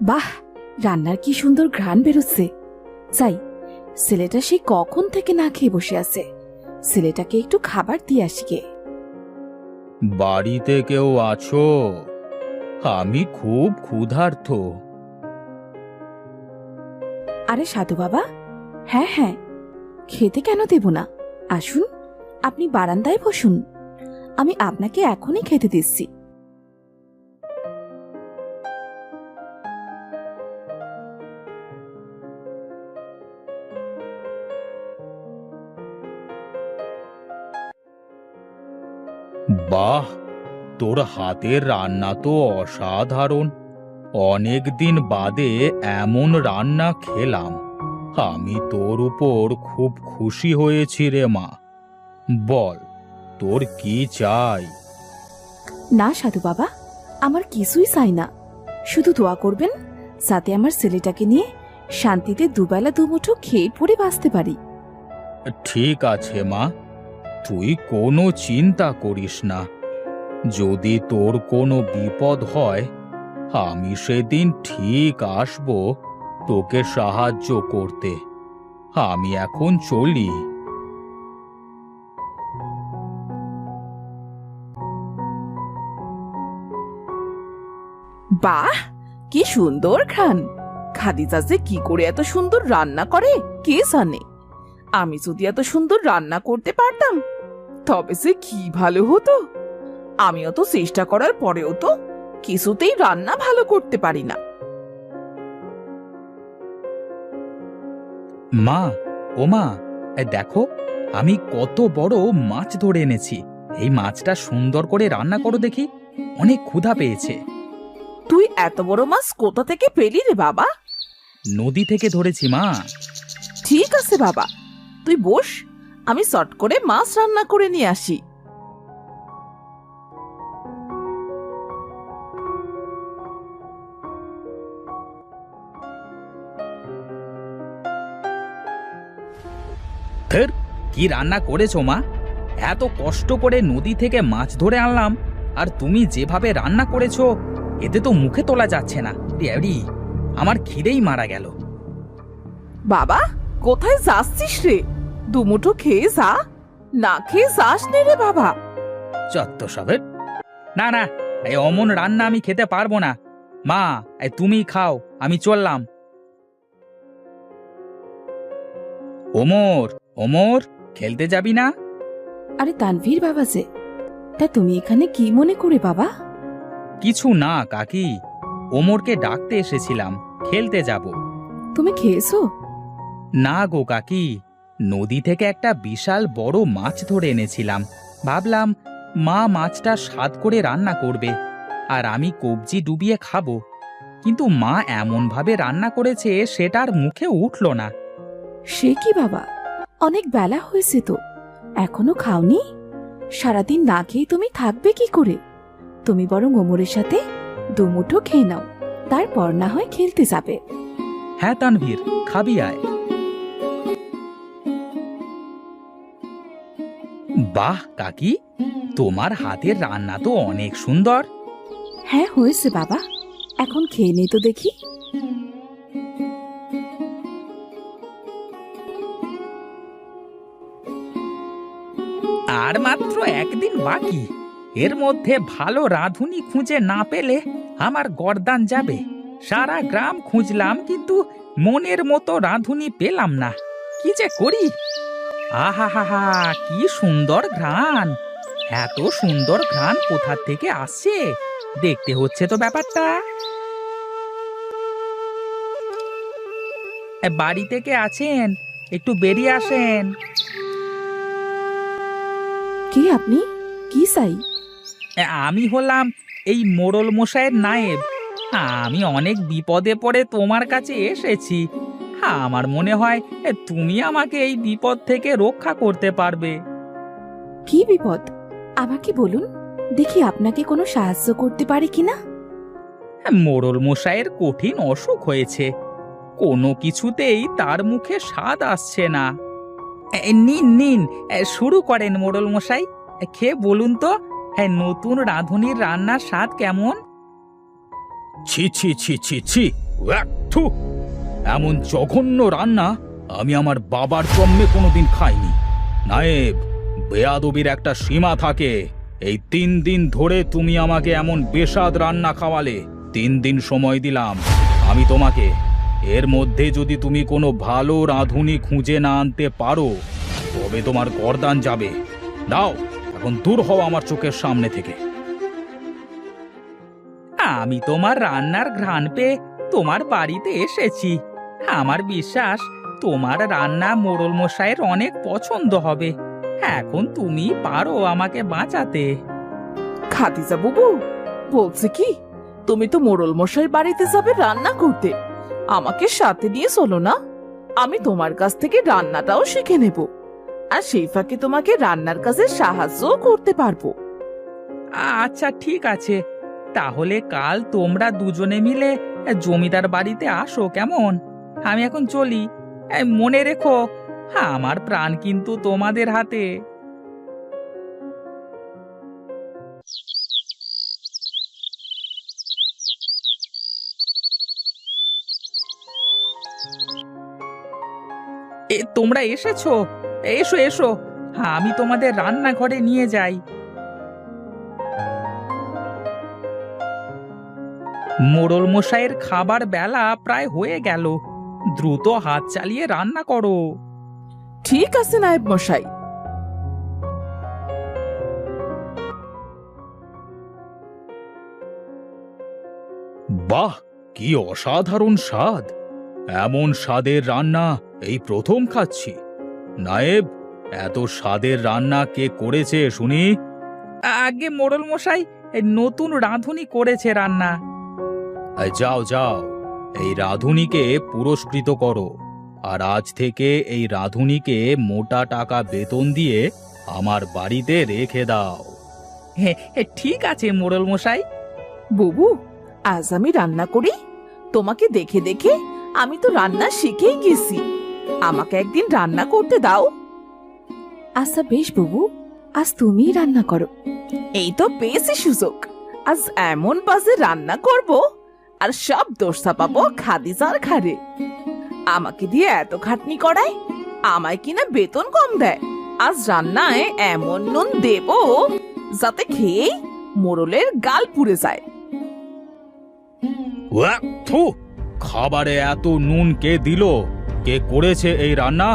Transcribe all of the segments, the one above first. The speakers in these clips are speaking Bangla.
বাহ, রান্নার কি সুন্দর ঘ্রাণ বেরোচ্ছে। যাই, ছেলেটা সে কখন থেকে না খেয়ে বসে আছে, ছেলেটাকে একটু খাবার দিয়ে আসি গে। বাড়িতে কেউ আছো? আমি খুব ক্ষুধার্ত। আরে সাধু বাবা, হ্যাঁ হ্যাঁ, খেতে কেন দেব না, আসুন, আপনি বারান্দায় বসুন, আমি আপনাকে এখনই খেতে দিচ্ছি। বাহ, তোর হাতের রান্না তো অসাধারণ। অনেক দিন বাদে এমন রান্না খেলাম। আমি তোর উপর খুব খুশি হয়েছি রে মা। বল, তোর কি চাই? না সাধু বাবা, আমার কিছুই চাই না, শুধু দোয়া করবেন যাতে আমার ছেলেটাকে নিয়ে শান্তিতে দুবেলা দুমুঠো খেয়ে পড়ে বাঁচতে পারি। ঠিক আছে মা, তুই কোনো চিন্তা করিস না। যদি তোর কোনো বিপদ হয়, আমি সেদিন ঠিক আসব তোকে সাহায্য করতে। আমি এখন চলি। বাহ, কি সুন্দর ঘ্রাণ। খাদিজা যে কি করে এত সুন্দর রান্না করে কে জানে। আমি যদি এত সুন্দর রান্না করতে পারতাম তবে সে কি ভালো হতো। আমিও তো চেষ্টা করার পরেও তো কিছুতেই রান্না ভালো করতে পারি না। মা, ও মা, দেখো, আমি কত বড় মাছ ধরে এনেছি। এই মাছটা সুন্দর করে রান্না করো দেখি, অনেক ক্ষুধা পেয়েছে। তুই এত বড় মাছ কোথা থেকে পেলি রে বাবা? নদী থেকে ধরেছি মা। ঠিক আছে বাবা, তুই বস, আমি চট করে মাছ রান্না করে নিয়ে আসি। ধের, কি রান্না করেছো মা? এত কষ্ট করে নদী থেকে মাছ ধরে আনলাম, আর তুমি যেভাবে রান্না করেছো এতে তো মুখে তোলা যাচ্ছে না। ড্যাডি, আমার খিদেই মারা গেল। বাবা, কোথায় যাচ্ছিস রে? দুমুঠো খেয়ে যা, না খেয়ে যাস নে রে বাবা। চত্ব সবের। না না, এই অমন রান্না আমি খেতে পারবো না। মা, তুমিই খাও, আমি চললাম। ওমর, ওমর, খেলতে যাবি না? আরে তানভীর বাবা যে, তা তুমি এখানে কি মনে করে বাবা? কিছু না কাকি, ওমরকে ডাকতে এসেছিলাম, খেলতে যাব। তুমি খেয়েছো? না গো কাকি, নদী থেকে একটা বিশাল বড় মাছ ধরে এনেছিলাম। ভাবলাম মা মাছটা স্বাদ করে রান্না করবে, আর আমি কবজি ডুবিয়ে খাবো। কিন্তু মা এমনভাবে রান্না করেছে সেটার মুখে উঠল না। সে কি বাবা, অনেক বেলা হয়েছে তো, এখনো খাওনি? সারাদিন না খেয়ে তুমি থাকবে কি করে? তুমি বরং ওমরের সাথে দুমুঠো খেয়ে নাও, তারপর না হয় খেলতে যাবে। হ্যাঁ তানভীর, খাবি আয়। বাহ কাকি, তোমার হাতের রান্না তো অনেক সুন্দর। হ্যাঁ হয়েছে বাবা, এখন খেয়ে নেই তো দেখি। আর মাত্র একদিন বাকি, এর মধ্যে ভালো রাঁধুনি খুঁজে না পেলে আমার গর্দান যাবে। সারা গ্রাম খুঁজলাম, কিন্তু মনের মতো রাঁধুনি পেলাম না। কি যে করি! আহা হা হা, কি সুন্দর ঘ্রাণ! এত সুন্দর ঘ্রাণ কোথা থেকে আসছে? দেখতে হচ্ছে তো ব্যাপারটা। বাড়ি থেকে আছেন? একটু বেরিয়ে আসেন। কি আপনি? কি চাই? আমি হলাম এই মোড়ল মশাইয়ের নায়েব। আমি অনেক বিপদে পড়ে তোমার কাছে এসেছি। আমার মনে হয় তুমি আমাকে এই বিপদ থেকে রক্ষা করতে পারবে। কি বিপদ? আমাকে বলুন, দেখি আপনাকে কোনো সাহায্য করতে পারি কিনা। মোড়ল মশাইয়ের কঠিন অসুখ হয়েছে, কোনো কিছুতেই তার মুখে স্বাদ আসছে না। নিন নিন, শুরু করেন মোড়ল মশাই। খেয়ে বলুন তো, নতুন রাঁধুনির রান্নার স্বাদ কেমন? ছি ছি ছি ছি ছি, উয়াক, থু! এমন জঘন্য রান্না আমি আমার বাবার জন্মে কোনোদিন খাইনি। নায়েব, বেয়াদবির একটা সীমা থাকে। এই 3 দিন ধরে তুমি আমাকে এমন বেস্বাদ রান্না খাওয়ালে। 3 দিন সময় দিলাম আমি তোমাকে। এর মধ্যে যদি তুমি কোনো ভালো রাঁধুনি খুঁজে না আনতে পারো তবে তোমার গর্দান যাবে। দাও, এখন দূর হও আমার চোখের সামনে থেকে। আমি তোমার রান্নার ঘ্রাণ পেয়ে তোমার বাড়িতে এসেছি। আমার বিশ্বাস তোমার রান্না মোড়ল মশাইয়ের অনেক পছন্দ হবে। এখন তুমি পারো আমাকে বাঁচাতে। খাদিজা বুবু বলছে কি, তুমি তো মোড়ল মশাই বাড়িতে যাবে রান্না করতে, আমাকে সাথে নিয়ে চলো না। আমি তোমার কাছ থেকে রান্নাটাও শিখে নেব, আর সেই ফাঁকে তোমাকে রান্নার কাজে সাহায্যও করতে পারবো। আচ্ছা ঠিক আছে, তাহলে কাল তোমরা দুজনে মিলে জমিদার বাড়িতে আসো, কেমন? আমি এখন চলি। মনে রেখো, আমার প্রাণ কিন্তু তোমাদের হাতে। তোমরা এসেছো? এসো এসো, আমি তোমাদের রান্নাঘরে নিয়ে যাই। মোড়ল মশাইয়ের খাবার বেলা প্রায় হয়ে গেল, দ্রুত হাত চালিয়ে রান্না করো। ঠিক আছে নায়েব মশাই। বাহ, কি অসাধারণ স্বাদ! এমন স্বাদের রান্না এই প্রথম খাচ্ছি। নায়েব, এত স্বাদের রান্না কে করেছে শুনি? আগে মোড়ল মশাই নতুন রাঁধুনি করেছে রান্না। যাও যাও, এই রাঁধুনিকে পুরস্কৃত করো, আর আজ থেকে এই রাঁধুনিকে মোটা টাকা বেতন দিয়ে আমার বাড়িতে রেখে দাও। ঠিক আছে মোড়ল মশাই। বুবু, আজ আমি রান্না করি? তোমাকে দেখে দেখে আমি তো রান্না শিখেই গেছি, আমাকে একদিন রান্না করতে দাও। আচ্ছা বেশ বুবু, আজ তুমিই রান্না করো। এই তো পেয়েছি সুযোগ, আজ এমন বাজে রান্না করব আর সব দোষ চাপাবো খাদিজার ঘাড়ে। আমাকে দিয়ে এত খাটনি করায়, আমায় কিনা বেতন কম দেয়। আজ রান্নায় এমন নুন দেব যাতে খেয়ে মোড়লের গাল পুড়ে যায়। ওয়াক, থু! খাবারে এত নুন কে দিল? কে করেছে এই রান্না?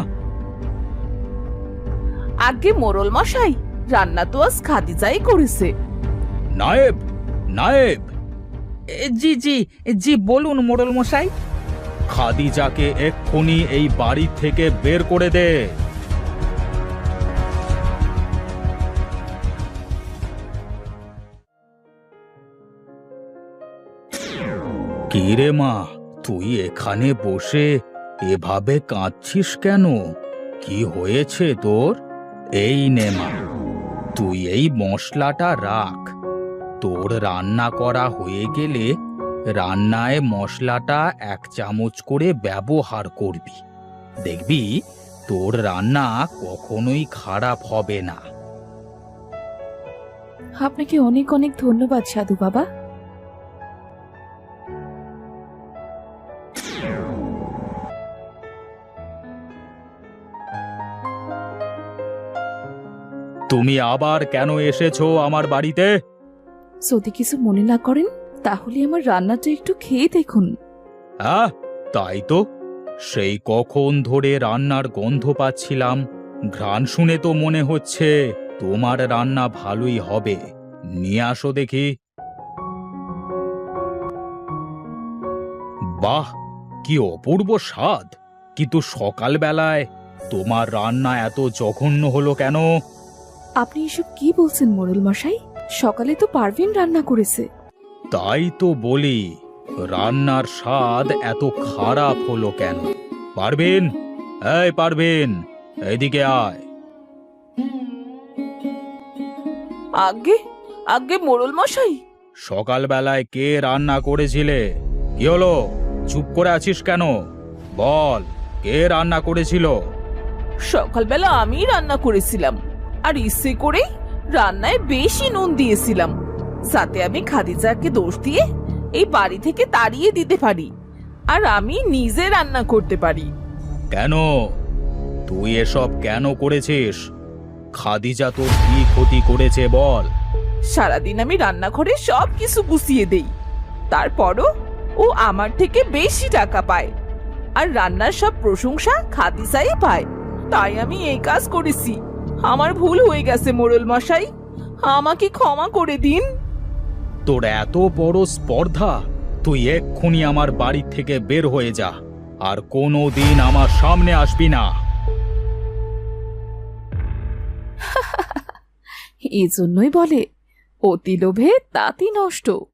আগে মোড়ল মশাই, রান্না তো আজ খাদিজাই করেছে। নায়েব, নায়েব! জি জি জি, বলুন মোড়ল মশাই। খাদিজাকে এক্ষুনি এই বাড়ি থেকে বের করে দে। কি রে মা, তুই এখানে বসে এভাবে কাঁদছিস কেন? কি হয়েছে তোর? এই নে মা, তুই এই মশলাটা রাখ। তোর রান্না করা হয়ে গেলে রান্নায় মশলাটা 1 চামচ করে ব্যবহার করবি। দেখবি তোর রান্না কখনোই খারাপ হবে না। আপনাকে অনেক অনেক ধন্যবাদ সাধু বাবা। তুমি আবার কেন এসেছো আমার বাড়িতে? যদি কিছু মনে না করেন তাহলে আমার রান্নাটা একটু খেয়ে দেখুন। হ্যাঁ, তাই তো। সেই কখন ধরে রান্নার গন্ধ পাচ্ছিলাম। ঘ্রাণ শুনে তো মনে হচ্ছে তোমার রান্না ভালোই হবে। নিয়ে আসো দেখি। বাহ, কি অপূর্ব স্বাদ! কিন্তু সকালবেলায় তোমার রান্না এত জঘন্য হলো কেন? আপনি এসব কি বলছেন মোড়ল মশাই? সকালে তো পারভিন রান্না করেছে। তাই তো বলি, রান্নার স্বাদ এত খারাপ হলো কেন? পারভিন, এই পারভিন, এদিকে আয়। আগে আগে মোড়ল মশাই। সকালবেলায় কে রান্না করেছিলে? কি হলো, চুপ করে আছিস কেন? বল, কে রান্না করেছিল? সকালবেলা আমি রান্না করেছিলাম, আর ইচ্ছে করে রান্নায় বেশি নুন দিয়েছিলাম যাতে আমি খাদিজাকে দোষ দিয়ে এই বাড়ি থেকে তাড়িয়ে দিতে পারি। আর আমি নিজে রান্না করতে পারি। কেন? তুই এসব কেন করেছিস? খাদিজা তোর কি ক্ষতি করেছে বল? সারাদিন আমি রান্নাঘরে সব কিছু গুছিয়ে দেই, তারপরও ও আমার থেকে বেশি টাকা পায়, আর রান্নার সব প্রশংসা খাদিজাই পায়। তাই আমি এই কাজ করেছি। আমার ভুল হয়ে গেছে মোড়ল মশাই, আমাকে ক্ষমা করে দিন। তোর এত বড় স্পর্ধা! তুই এক্ষুনি আমার বাড়ি থেকে বের হয়ে যা, আর কোনো দিন আমার সামনে আসবি না। এই জন্যই বলে অতি লোভে তাঁতি নষ্ট।